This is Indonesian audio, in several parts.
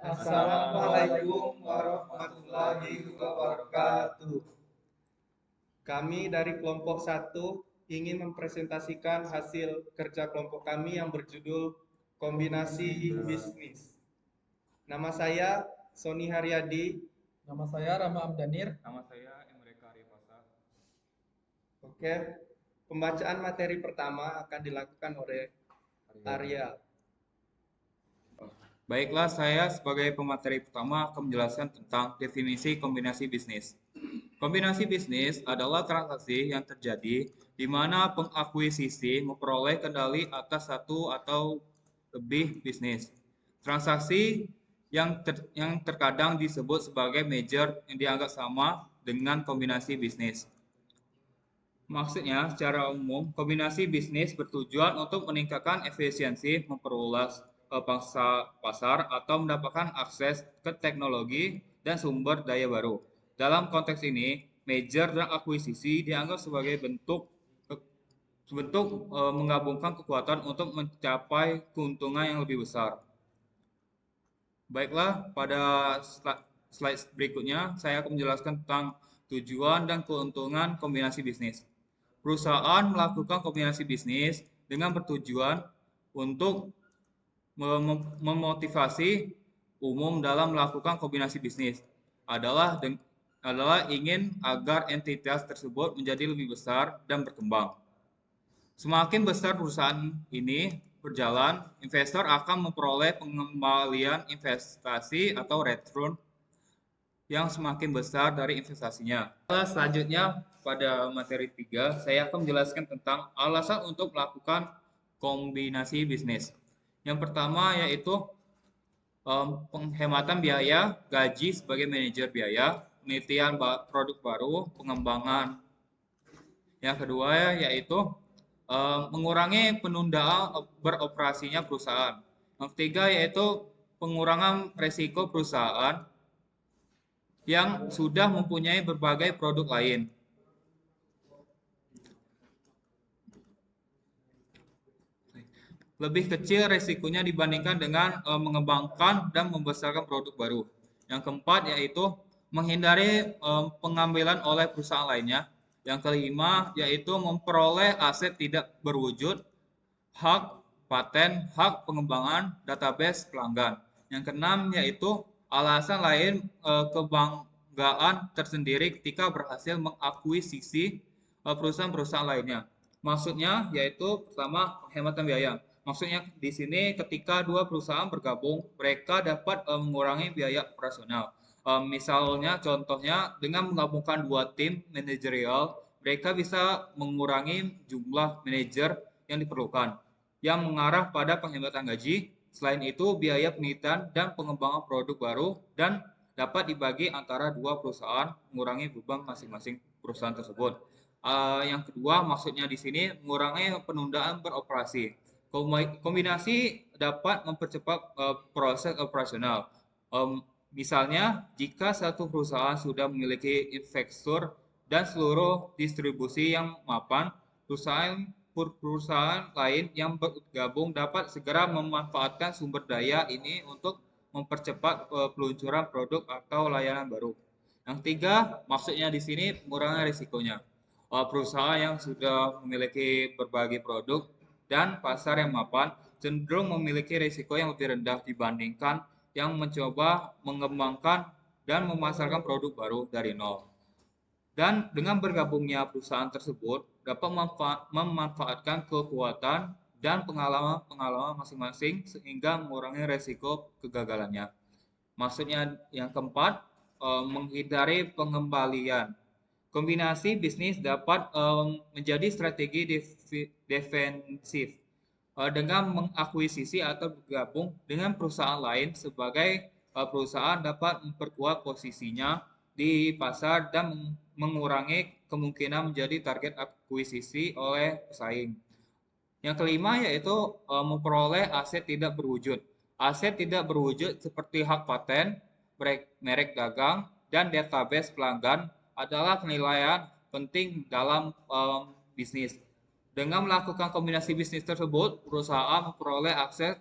Assalamualaikum warahmatullahi wabarakatuh. Kami dari kelompok 1 ingin mempresentasikan hasil kerja kelompok kami yang berjudul Kombinasi Bisnis. Nama saya Sony Haryadi. Nama saya Rama Amdanir. Nama saya Emre Karifasa. Oke, pembacaan materi pertama akan dilakukan oleh Arya. Baiklah, saya sebagai pemateri pertama akan menjelaskan tentang definisi kombinasi bisnis. Kombinasi bisnis adalah transaksi yang terjadi di mana pengakuisisi memperoleh kendali atas satu atau lebih bisnis. Transaksi yang terkadang disebut sebagai merger yang dianggap sama dengan kombinasi bisnis. Maksudnya, secara umum, kombinasi bisnis bertujuan untuk meningkatkan efisiensi, memperluas pangsa pasar, atau mendapatkan akses ke teknologi dan sumber daya baru. Dalam konteks ini, merger dan akuisisi dianggap sebagai bentuk menggabungkan kekuatan untuk mencapai keuntungan yang lebih besar. Baiklah, pada slide berikutnya saya akan menjelaskan tentang tujuan dan keuntungan kombinasi bisnis. Perusahaan melakukan kombinasi bisnis dengan bertujuan untuk memotivasi umum dalam melakukan kombinasi bisnis adalah ingin agar entitas tersebut menjadi lebih besar dan berkembang. Semakin besar perusahaan ini berjalan, investor akan memperoleh pengembalian investasi atau return yang semakin besar dari investasinya. Selanjutnya, pada materi 3, saya akan menjelaskan tentang alasan untuk melakukan kombinasi bisnis. Yang pertama yaitu penghematan biaya, gaji sebagai manajer biaya, penelitian produk baru, pengembangan. Yang kedua yaitu mengurangi penundaan beroperasinya perusahaan. Yang ketiga yaitu pengurangan resiko perusahaan yang sudah mempunyai berbagai produk lain. Lebih kecil resikonya dibandingkan dengan mengembangkan dan membesarkan produk baru. Yang keempat yaitu menghindari pengambilan oleh perusahaan lainnya. Yang kelima yaitu memperoleh aset tidak berwujud, hak paten, hak pengembangan, database pelanggan. Yang keenam yaitu alasan lain kebanggaan tersendiri ketika berhasil mengakuisisi perusahaan-perusahaan lainnya. Maksudnya yaitu pertama penghematan biaya. Maksudnya di sini ketika dua perusahaan bergabung, mereka dapat mengurangi biaya operasional. Misalnya contohnya dengan menggabungkan dua tim manajerial, mereka bisa mengurangi jumlah manajer yang diperlukan yang mengarah pada penghematan gaji. Selain itu, biaya penelitian dan pengembangan produk baru dan dapat dibagi antara dua perusahaan, mengurangi beban masing-masing perusahaan tersebut. Yang kedua, maksudnya di sini mengurangi penundaan beroperasi. Kombinasi dapat mempercepat proses operasional. Misalnya, jika satu perusahaan sudah memiliki investor dan seluruh distribusi yang mapan, perusahaan lain yang bergabung dapat segera memanfaatkan sumber daya ini untuk mempercepat peluncuran produk atau layanan baru. Yang tiga, maksudnya di sini mengurangi risikonya. Perusahaan yang sudah memiliki berbagai produk dan pasar yang mapan cenderung memiliki risiko yang lebih rendah dibandingkan yang mencoba mengembangkan dan memasarkan produk baru dari nol. Dan dengan bergabungnya perusahaan tersebut dapat memanfaatkan kekuatan dan pengalaman masing-masing sehingga mengurangi resiko kegagalannya. Maksudnya yang keempat, menghindari pengembalian. Kombinasi bisnis dapat menjadi strategi defensif dengan mengakuisisi atau bergabung dengan perusahaan lain sebagai perusahaan dapat memperkuat posisinya di pasar dan mengurangi kemungkinan menjadi target akuisisi oleh pesaing. Yang kelima yaitu memperoleh aset tidak berwujud. Aset tidak berwujud seperti hak paten, merek dagang, dan database pelanggan adalah penilaian penting dalam bisnis. Dengan melakukan kombinasi bisnis tersebut, perusahaan memperoleh akses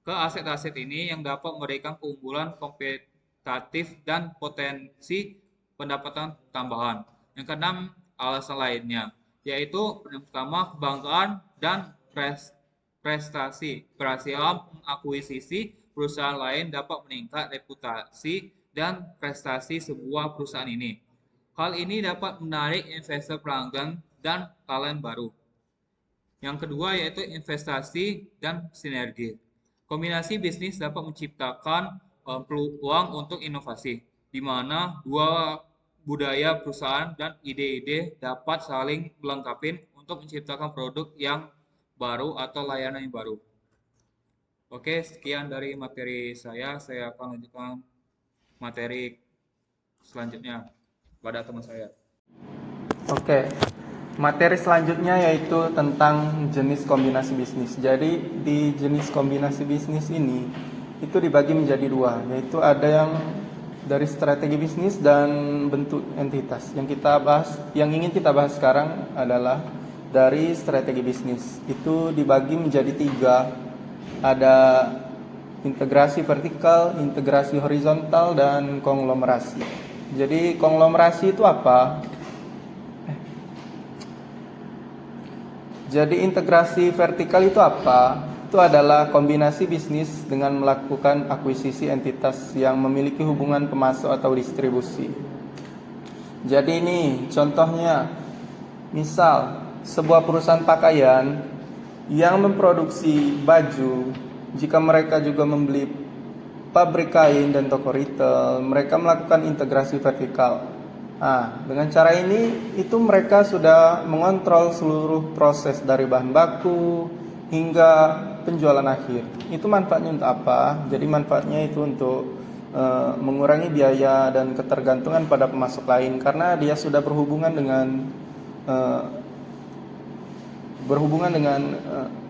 ke aset-aset ini yang dapat memberikan keunggulan kompetitif dan potensi pendapatan tambahan. Yang keenam, alasan lainnya, yaitu yang pertama kebanggaan dan prestasi. Keberhasilan mengakuisisi perusahaan lain dapat meningkat reputasi dan prestasi sebuah perusahaan ini. Hal ini dapat menarik investor pelanggan dan talent baru. Yang kedua yaitu investasi dan sinergi. Kombinasi bisnis dapat menciptakan peluang untuk inovasi, di mana dua budaya perusahaan dan ide-ide dapat saling melengkapi untuk menciptakan produk yang baru atau layanan yang baru. Oke, sekian dari materi saya. Saya akan lanjutkan materi selanjutnya pada teman saya. Oke, materi selanjutnya yaitu tentang jenis kombinasi bisnis. Jadi di jenis kombinasi bisnis ini itu dibagi menjadi dua, yaitu ada yang dari strategi bisnis dan bentuk entitas. Yang ingin kita bahas sekarang adalah dari strategi bisnis. Itu dibagi menjadi tiga. Ada integrasi vertikal, integrasi horizontal, dan konglomerasi. Jadi konglomerasi itu apa? Jadi integrasi vertikal itu apa? Itu adalah kombinasi bisnis dengan melakukan akuisisi entitas yang memiliki hubungan pemasok atau distribusi. Jadi ini contohnya, misal sebuah perusahaan pakaian yang memproduksi baju, jika mereka juga membeli pabrik kain dan toko retail, mereka melakukan integrasi vertikal. Nah, dengan cara ini itu mereka sudah mengontrol seluruh proses dari bahan baku hingga penjualan akhir. Itu manfaatnya untuk apa? Jadi manfaatnya itu untuk mengurangi biaya dan ketergantungan pada pemasok lain, karena dia sudah berhubungan dengan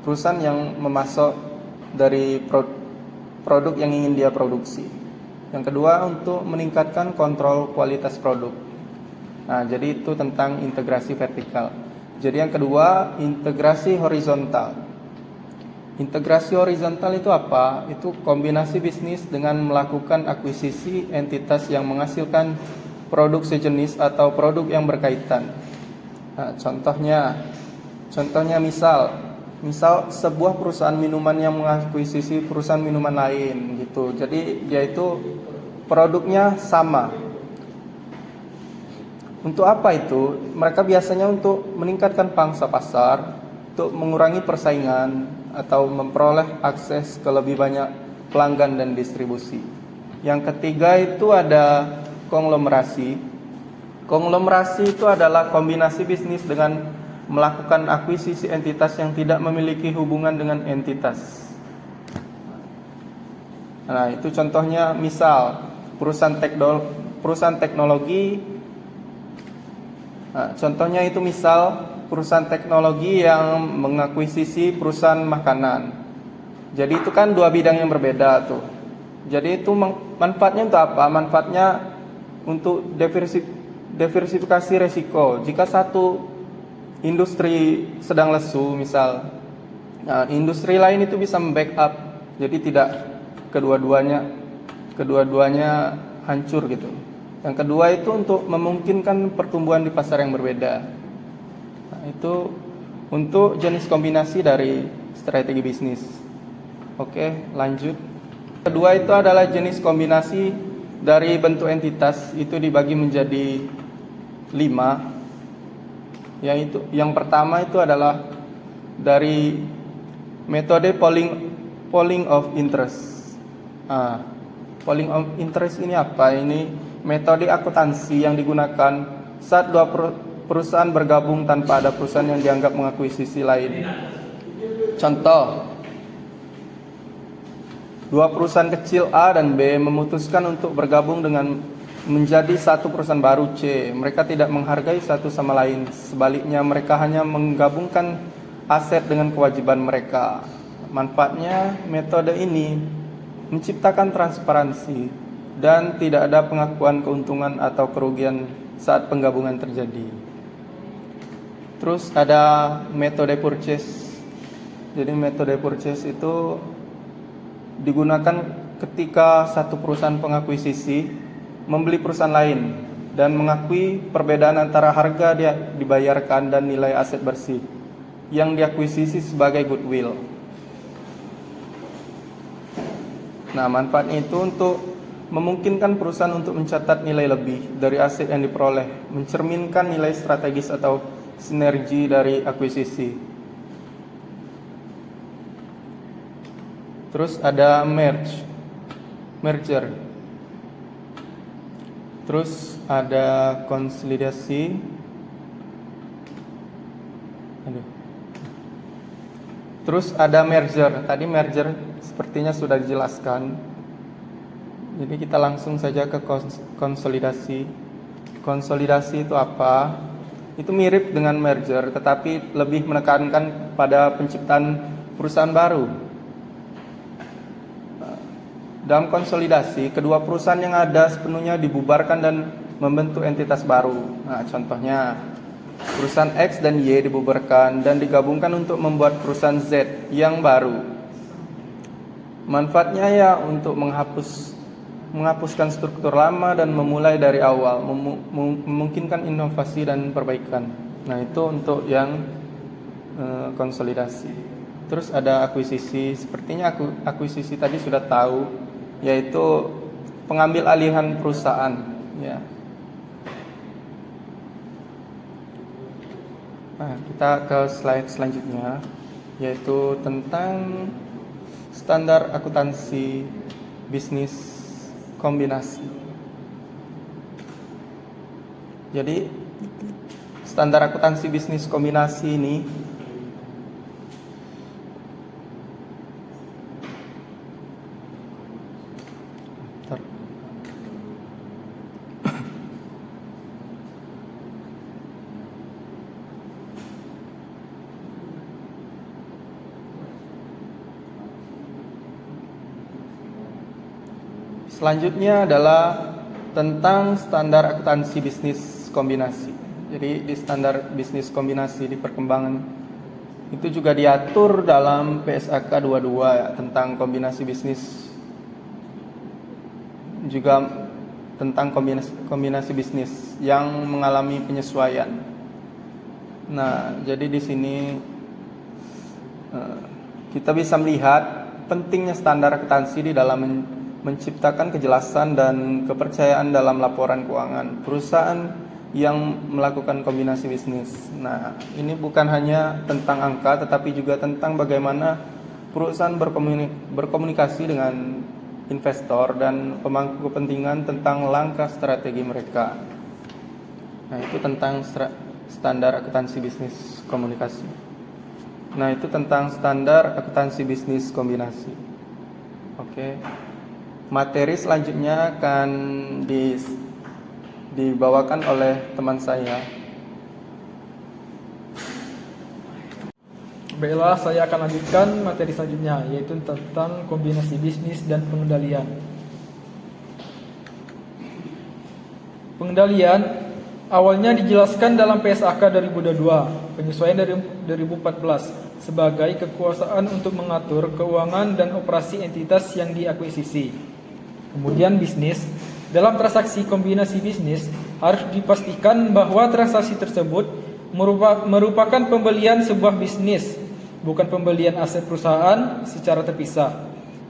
perusahaan yang memasok dari produk yang ingin dia produksi. Yang kedua, untuk meningkatkan kontrol kualitas produk. Nah, jadi itu tentang integrasi vertikal. Jadi yang kedua, integrasi horizontal. Integrasi horizontal itu apa? Itu kombinasi bisnis dengan melakukan akuisisi entitas yang menghasilkan produk sejenis atau produk yang berkaitan. Nah, contohnya misal sebuah perusahaan minuman yang mengakuisisi perusahaan minuman lain gitu. Jadi dia itu produknya sama. Untuk apa itu? Mereka biasanya untuk meningkatkan pangsa pasar, untuk mengurangi persaingan atau memperoleh akses ke lebih banyak pelanggan dan distribusi. Yang ketiga itu ada konglomerasi. Konglomerasi itu adalah kombinasi bisnis dengan melakukan akuisisi entitas yang tidak memiliki hubungan dengan entitas. Nah, itu contohnya misal perusahaan teknologi. Nah, contohnya itu misal perusahaan teknologi yang mengakuisisi perusahaan makanan. Jadi itu kan dua bidang yang berbeda tuh. Jadi itu manfaatnya untuk apa? Manfaatnya untuk diversifikasi resiko. Jika satu industri sedang lesu misal, nah, industri lain itu bisa membackup. Jadi tidak kedua-duanya hancur gitu. Yang kedua itu untuk memungkinkan pertumbuhan di pasar yang berbeda. Nah, itu untuk jenis kombinasi dari strategi bisnis. Oke, lanjut. Kedua itu adalah jenis kombinasi dari bentuk entitas. Itu dibagi menjadi 5. Yang pertama itu adalah dari metode polling of interest. Polling of interest ini apa? Ini metode akuntansi yang digunakan saat dua perusahaan bergabung tanpa ada perusahaan yang dianggap mengakuisisi lain. Contoh, dua perusahaan kecil A dan B memutuskan untuk bergabung dengan menjadi satu perusahaan baru C. Mereka tidak menghargai satu sama lain. Sebaliknya, mereka hanya menggabungkan aset dengan kewajiban mereka. Manfaatnya, metode ini menciptakan transparansi dan tidak ada pengakuan keuntungan atau kerugian saat penggabungan terjadi. Terus ada metode purchase. Jadi metode purchase itu digunakan ketika satu perusahaan pengakuisisi membeli perusahaan lain dan mengakui perbedaan antara harga dia dibayarkan dan nilai aset bersih yang diakuisisi sebagai goodwill. Nah, manfaatnya itu untuk memungkinkan perusahaan untuk mencatat nilai lebih dari aset yang diperoleh, mencerminkan nilai strategis atau sinergi dari akuisisi. Terus ada merger. Terus ada konsolidasi. Terus ada merger. Tadi merger sepertinya sudah dijelaskan. Jadi kita langsung saja ke konsolidasi. Konsolidasi itu apa? Itu mirip dengan merger, tetapi lebih menekankan pada penciptaan perusahaan baru. Dalam konsolidasi, kedua perusahaan yang ada sepenuhnya dibubarkan dan membentuk entitas baru. Nah, contohnya perusahaan X dan Y dibubarkan dan digabungkan untuk membuat perusahaan Z yang baru. Manfaatnya ya untuk menghapuskan struktur lama dan memulai dari awal, memungkinkan inovasi dan perbaikan. Nah, itu untuk yang konsolidasi. Terus ada akuisisi. Sepertinya akuisisi tadi sudah tahu, yaitu pengambil alihan perusahaan, ya. Nah, kita ke slide selanjutnya, yaitu tentang standar akuntansi bisnis kombinasi. Jadi, standar akuntansi bisnis kombinasi ini selanjutnya adalah tentang standar akuntansi bisnis kombinasi. Jadi di standar bisnis kombinasi di perkembangan itu juga diatur dalam PSAK 22 ya, tentang kombinasi bisnis, juga tentang kombinasi bisnis yang mengalami penyesuaian. Nah, jadi di sini kita bisa melihat pentingnya standar akuntansi di dalam menciptakan kejelasan dan kepercayaan dalam laporan keuangan perusahaan yang melakukan kombinasi bisnis. Nah, ini bukan hanya tentang angka, tetapi juga tentang bagaimana perusahaan berkomunikasi dengan investor dan pemangku kepentingan tentang langkah strategi mereka. Nah, itu tentang standar akuntansi bisnis komunikasi. Nah, itu tentang standar akuntansi bisnis kombinasi. Oke. Materi selanjutnya akan dibawakan oleh teman saya. Baiklah, saya akan lanjutkan materi selanjutnya, yaitu tentang kombinasi bisnis dan pengendalian. Pengendalian awalnya dijelaskan dalam PSAK 2022, penyesuaian dari 2014, sebagai kekuasaan untuk mengatur keuangan dan operasi entitas yang diakuisisi. Kemudian bisnis, dalam transaksi kombinasi bisnis harus dipastikan bahwa transaksi tersebut merupakan pembelian sebuah bisnis, bukan pembelian aset perusahaan secara terpisah.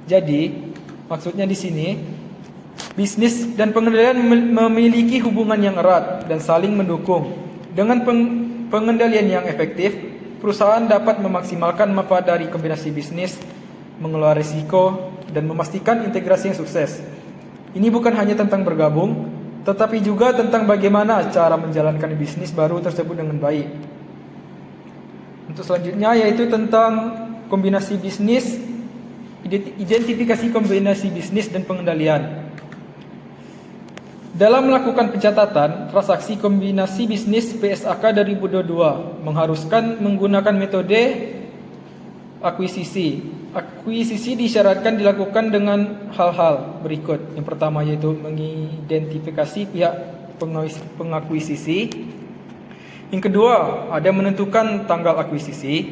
Jadi, maksudnya di sini, bisnis dan pengendalian memiliki hubungan yang erat dan saling mendukung. Dengan pengendalian yang efektif, perusahaan dapat memaksimalkan manfaat dari kombinasi bisnis, mengelola risiko, dan memastikan integrasi yang sukses. Ini bukan hanya tentang bergabung, tetapi juga tentang bagaimana cara menjalankan bisnis baru tersebut dengan baik. Untuk selanjutnya yaitu tentang kombinasi bisnis, identifikasi kombinasi bisnis dan pengendalian. Dalam melakukan pencatatan transaksi kombinasi bisnis, PSAK 2022 mengharuskan menggunakan metode akuisisi. Akuisisi disyaratkan dilakukan dengan hal-hal berikut. Yang pertama yaitu mengidentifikasi pihak pengakuisisi. Yang kedua, ada menentukan tanggal akuisisi.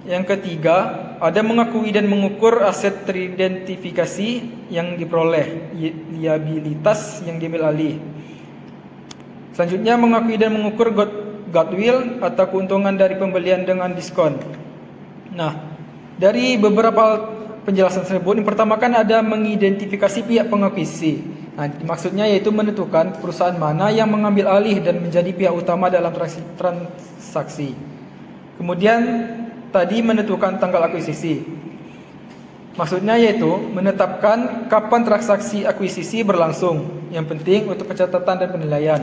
Yang ketiga, ada mengakui dan mengukur aset teridentifikasi yang diperoleh, liabilitas yang diambil alih. Selanjutnya, mengakui dan mengukur goodwill atau keuntungan dari pembelian dengan diskon. Nah, dari beberapa penjelasan tersebut, yang pertama kan ada mengidentifikasi pihak pengakuisisi. Nah, maksudnya yaitu menentukan perusahaan mana yang mengambil alih dan menjadi pihak utama dalam transaksi. Kemudian tadi menentukan tanggal akuisisi. Maksudnya yaitu menetapkan kapan transaksi akuisisi berlangsung. Yang penting untuk pencatatan dan penilaian.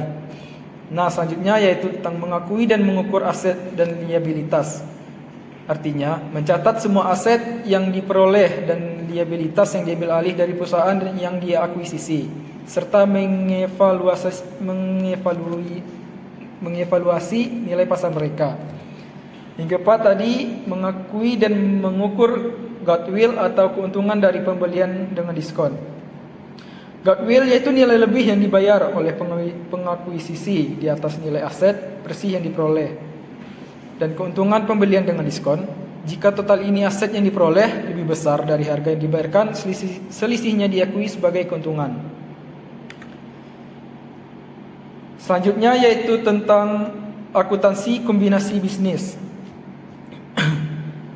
Nah, selanjutnya yaitu tentang mengakui dan mengukur aset dan liabilitas. Artinya, mencatat semua aset yang diperoleh dan liabilitas yang diambil alih dari perusahaan yang dia akuisisi, serta mengevaluasi nilai pasar mereka. Yang keempat tadi, mengakui dan mengukur goodwill atau keuntungan dari pembelian dengan diskon. Goodwill yaitu nilai lebih yang dibayar oleh pengakuisisi di atas nilai aset bersih yang diperoleh. Dan keuntungan pembelian dengan diskon, jika total ini aset yang diperoleh lebih besar dari harga yang dibayarkan, selisihnya diakui sebagai keuntungan. Selanjutnya yaitu tentang akuntansi kombinasi bisnis.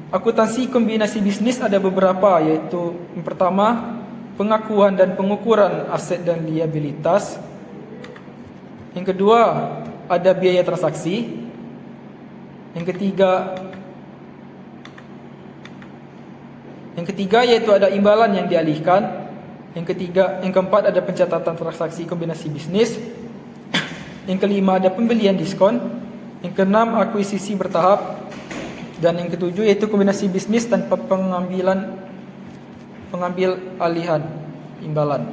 Akuntansi kombinasi bisnis ada beberapa, yaitu yang pertama, pengakuan dan pengukuran aset dan liabilitas. Yang kedua, ada biaya transaksi. Yang ketiga yaitu ada imbalan yang dialihkan. Yang keempat ada pencatatan transaksi kombinasi bisnis. Yang kelima ada pembelian diskon. Yang keenam akuisisi bertahap. Dan yang ketujuh yaitu kombinasi bisnis tanpa pengambil alihan imbalan.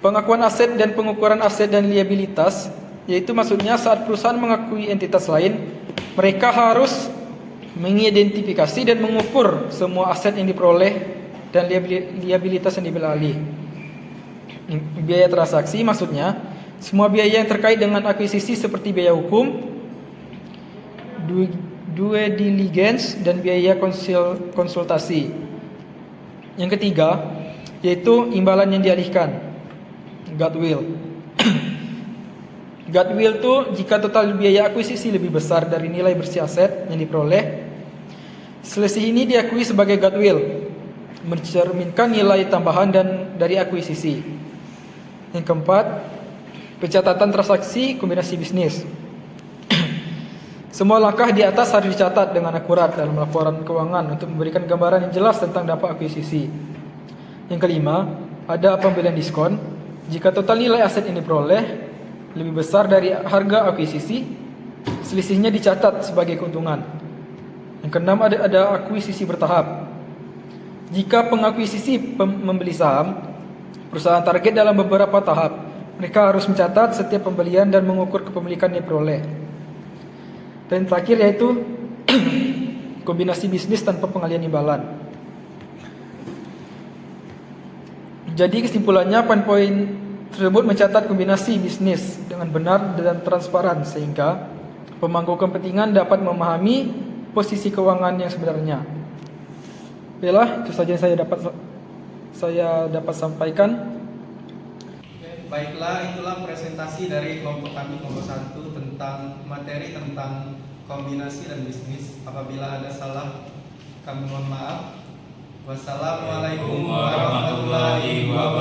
Pengakuan aset dan pengukuran aset dan liabilitas, yaitu maksudnya saat perusahaan mengakui entitas lain, mereka harus mengidentifikasi dan mengukur semua aset yang diperoleh dan liabilitas yang diambil alih. Biaya transaksi maksudnya semua biaya yang terkait dengan akuisisi seperti biaya hukum, due diligence, dan biaya konsultasi. Yang ketiga yaitu imbalan yang dialihkan, goodwill. Goodwill itu jika total biaya akuisisi lebih besar dari nilai bersih aset yang diperoleh, selisih ini diakui sebagai goodwill, mencerminkan nilai tambahan dan dari akuisisi. Yang keempat, pencatatan transaksi kombinasi bisnis. Semua langkah di atas harus dicatat dengan akurat dalam laporan keuangan untuk memberikan gambaran yang jelas tentang dampak akuisisi. Yang kelima, ada pembelian diskon. Jika total nilai aset yang diperoleh lebih besar dari harga akuisisi, selisihnya dicatat sebagai keuntungan. Yang keenam, ada akuisisi bertahap. Jika pengakuisisi membeli saham perusahaan target dalam beberapa tahap, mereka harus mencatat setiap pembelian dan mengukur kepemilikan yang diperoleh. Dan terakhir yaitu kombinasi bisnis tanpa pengalihan imbalan. Jadi kesimpulannya, poin-poin tersebut mencatat kombinasi bisnis dengan benar dan transparan sehingga pemangku kepentingan dapat memahami posisi keuangan yang sebenarnya. Baiklah, itu saja yang saya dapat sampaikan. Baiklah, itulah presentasi dari kelompok kami kelompok 1 tentang materi tentang kombinasi dan bisnis. Apabila ada salah, kami mohon maaf. Wassalamualaikum warahmatullahi wabarakatuh.